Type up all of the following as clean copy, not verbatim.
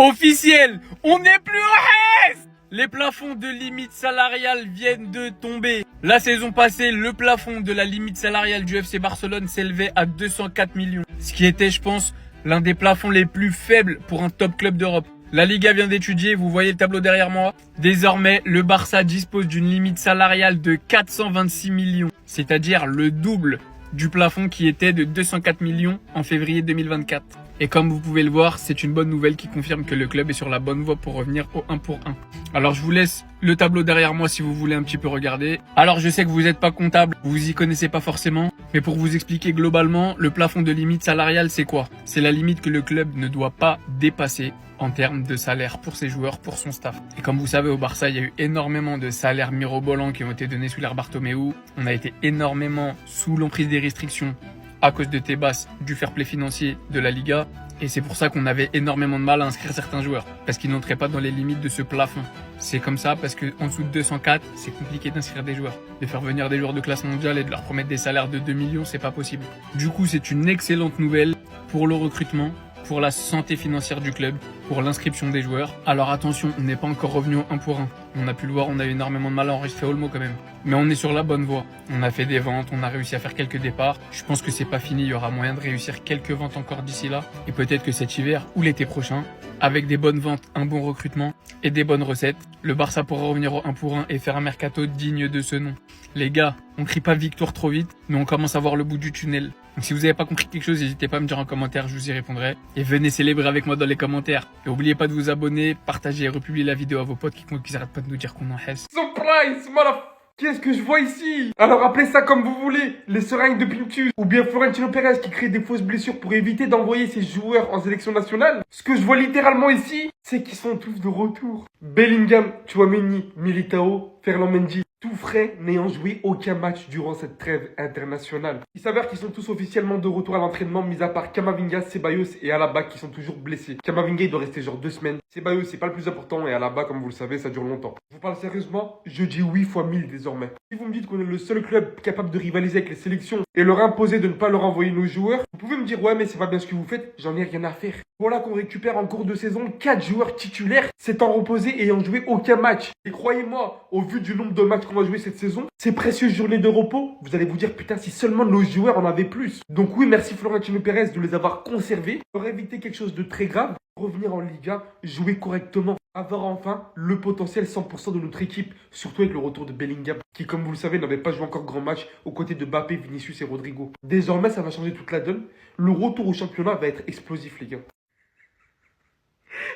Officiel, on n'est plus au reste. Les plafonds de limite salariale viennent de tomber. La saison passée, le plafond de la limite salariale du FC Barcelone s'élevait à 204 millions. Ce qui était, je pense, l'un des plafonds les plus faibles pour un top club d'Europe. La Liga vient d'étudier, vous voyez le tableau derrière moi. Désormais, le Barça dispose d'une limite salariale de 426 millions. C'est-à-dire le double du plafond qui était de 204 millions en février 2024. Et comme vous pouvez le voir, c'est une bonne nouvelle qui confirme que le club est sur la bonne voie pour revenir au 1 pour 1. Alors je vous laisse le tableau derrière moi si vous voulez un petit peu regarder. Alors je sais que vous n'êtes pas comptable, vous y connaissez pas forcément, mais pour vous expliquer globalement, le plafond de limite salariale c'est quoi? C'est la limite que le club ne doit pas dépasser en termes de salaire pour ses joueurs, pour son staff. Et comme vous savez, au Barça, il y a eu énormément de salaires mirobolants qui ont été donnés sous l'ère Bartomeu. On a été énormément sous l'emprise des restrictions à cause de Tebas, du fair play financier de la Liga. Et c'est pour ça qu'on avait énormément de mal à inscrire certains joueurs, parce qu'ils n'entraient pas dans les limites de ce plafond. C'est comme ça parce qu'en dessous de 204, c'est compliqué d'inscrire des joueurs. De faire venir des joueurs de classe mondiale et de leur promettre des salaires de 2 millions, c'est pas possible. Du coup, c'est une excellente nouvelle pour le recrutement, pour la santé financière du club, pour l'inscription des joueurs. Alors attention, on n'est pas encore revenu au 1 pour 1. On a pu le voir, on a eu énormément de mal à enregistrer Olmo quand même. Mais on est sur la bonne voie. On a fait des ventes, on a réussi à faire quelques départs. Je pense que c'est pas fini, il y aura moyen de réussir quelques ventes encore d'ici là. Et peut-être que cet hiver ou l'été prochain, avec des bonnes ventes, un bon recrutement et des bonnes recettes, le Barça pourra revenir au 1 pour 1 et faire un mercato digne de ce nom. Les gars, on crie pas victoire trop vite, mais on commence à voir le bout du tunnel. Donc si vous n'avez pas compris quelque chose, n'hésitez pas à me dire en commentaire, je vous y répondrai. Et venez célébrer avec moi dans les commentaires. Et n'oubliez pas de vous abonner, partager et republier la vidéo à vos potes qui n'arrêtent pas de nous dire qu'on en hesse. Surprise, motherfucker! Qu'est-ce que je vois ici? Alors appelez ça comme vous voulez, les seringues de Pintus, ou bien Florentino Pérez qui crée des fausses blessures pour éviter d'envoyer ses joueurs en sélection nationale. Ce que je vois littéralement ici, c'est qu'ils sont tous de retour. Bellingham, Tchouaméni, Militao, Ferland Mendy, tout frais n'ayant joué aucun match durant cette trêve internationale. Il s'avère qu'ils sont tous officiellement de retour à l'entraînement, mis à part Camavinga, Ceballos et Alaba qui sont toujours blessés. Camavinga il doit rester genre 2 semaines. Ceballos c'est pas le plus important et Alaba comme vous le savez ça dure longtemps. Je vous parle sérieusement, je dis oui fois 1000 désormais. Si vous me dites qu'on est le seul club capable de rivaliser avec les sélections et leur imposer de ne pas leur envoyer nos joueurs, vous pouvez me dire ouais mais c'est pas bien ce que vous faites, j'en ai rien à faire. Voilà qu'on récupère en cours de saison 4 joueurs titulaires s'étant reposés et ayant joué aucun match. Et croyez-moi, au vu du nombre de matchs qu'on va jouer cette saison, ces précieuses journées de repos, vous allez vous dire putain si seulement nos joueurs en avaient plus. Donc oui merci Florentino Pérez de les avoir conservés pour éviter quelque chose de très grave, revenir en Liga, jouer correctement, avoir enfin le potentiel 100% de notre équipe, surtout avec le retour de Bellingham qui comme vous le savez n'avait pas joué encore grand match aux côtés de Mbappé, Vinicius et Rodrigo. Désormais ça va changer toute la donne, le retour au championnat va être explosif les gars.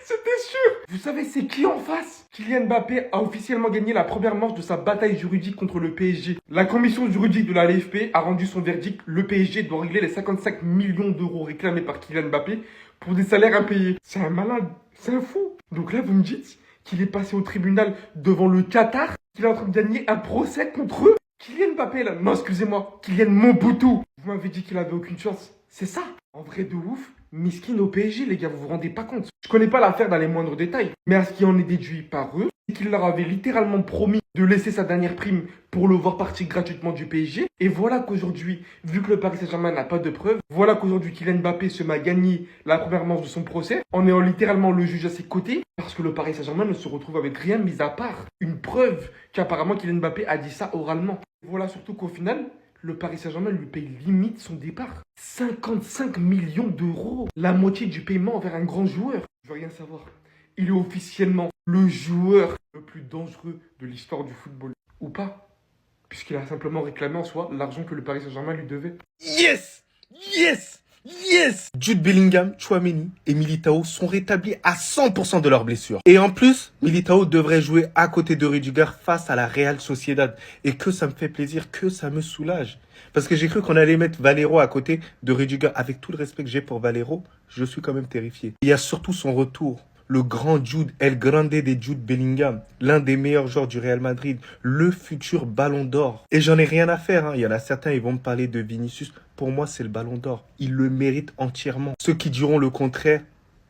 C'était sûr. Vous savez c'est qui en face? Kylian Mbappé a officiellement gagné la première manche de sa bataille juridique contre le PSG. La commission juridique de la LFP a rendu son verdict. Le PSG doit régler les 55 millions d'euros réclamés par Kylian Mbappé pour des salaires impayés. C'est un malade, c'est un fou. Donc là vous me dites qu'il est passé au tribunal devant le Qatar, qu'il est en train de gagner un procès contre eux. Kylian Mbappé là, non excusez-moi, Kylian Mobutu. Vous m'avez dit qu'il avait aucune chance, c'est ça? En vrai de ouf, miskin au PSG les gars, vous vous rendez pas compte. Je connais pas l'affaire dans les moindres détails, mais à ce qui en est déduit par eux, c'est qu'il leur avait littéralement promis de laisser sa dernière prime pour le voir partir gratuitement du PSG. Et voilà qu'aujourd'hui, vu que le Paris Saint-Germain n'a pas de preuves, voilà qu'aujourd'hui Kylian Mbappé se met à gagner la première manche de son procès en ayant littéralement le juge à ses côtés, parce que le Paris Saint-Germain ne se retrouve avec rien mis à part une preuve qu'apparemment Kylian Mbappé a dit ça oralement. Et voilà surtout qu'au final, le Paris Saint-Germain lui paye limite son départ. 55 millions d'euros. La moitié du paiement envers un grand joueur. Je veux rien savoir. Il est officiellement le joueur le plus dangereux de l'histoire du football. Ou pas, puisqu'il a simplement réclamé en soi l'argent que le Paris Saint-Germain lui devait. Yes! Yes! Yes! Jude Bellingham, Tchouaméni et Militao sont rétablis à 100% de leurs blessures. Et en plus, Militao devrait jouer à côté de Rudiger face à la Real Sociedad. Et que ça me fait plaisir, que ça me soulage. Parce que j'ai cru qu'on allait mettre Valero à côté de Rudiger. Avec tout le respect que j'ai pour Valero, je suis quand même terrifié. Il y a surtout son retour. Le grand Jude, El Grande de Jude Bellingham, l'un des meilleurs joueurs du Real Madrid, le futur ballon d'or. Et j'en ai rien à faire, hein. Il y en a certains, ils vont me parler de Vinicius. Pour moi, c'est le ballon d'or. Il le mérite entièrement. Ceux qui diront le contraire,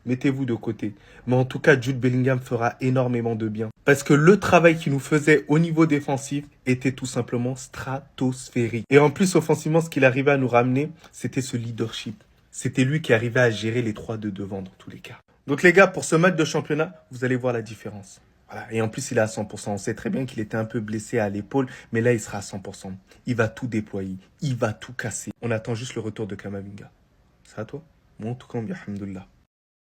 mettez-vous de côté. Mais en tout cas, Jude Bellingham fera énormément de bien. Parce que le travail qu'il nous faisait au niveau défensif était tout simplement stratosphérique. Et en plus, offensivement, ce qu'il arrivait à nous ramener, c'était ce leadership. C'était lui qui arrivait à gérer les 3 de devant dans tous les cas. Donc les gars, pour ce match de championnat, vous allez voir la différence. Voilà. Et en plus, il est à 100%. On sait très bien qu'il était un peu blessé à l'épaule, mais là, il sera à 100%. Il va tout déployer. Il va tout casser. On attend juste le retour de Kamavinga. C'est à toi? Moi, en tout cas, alhamdoulilah.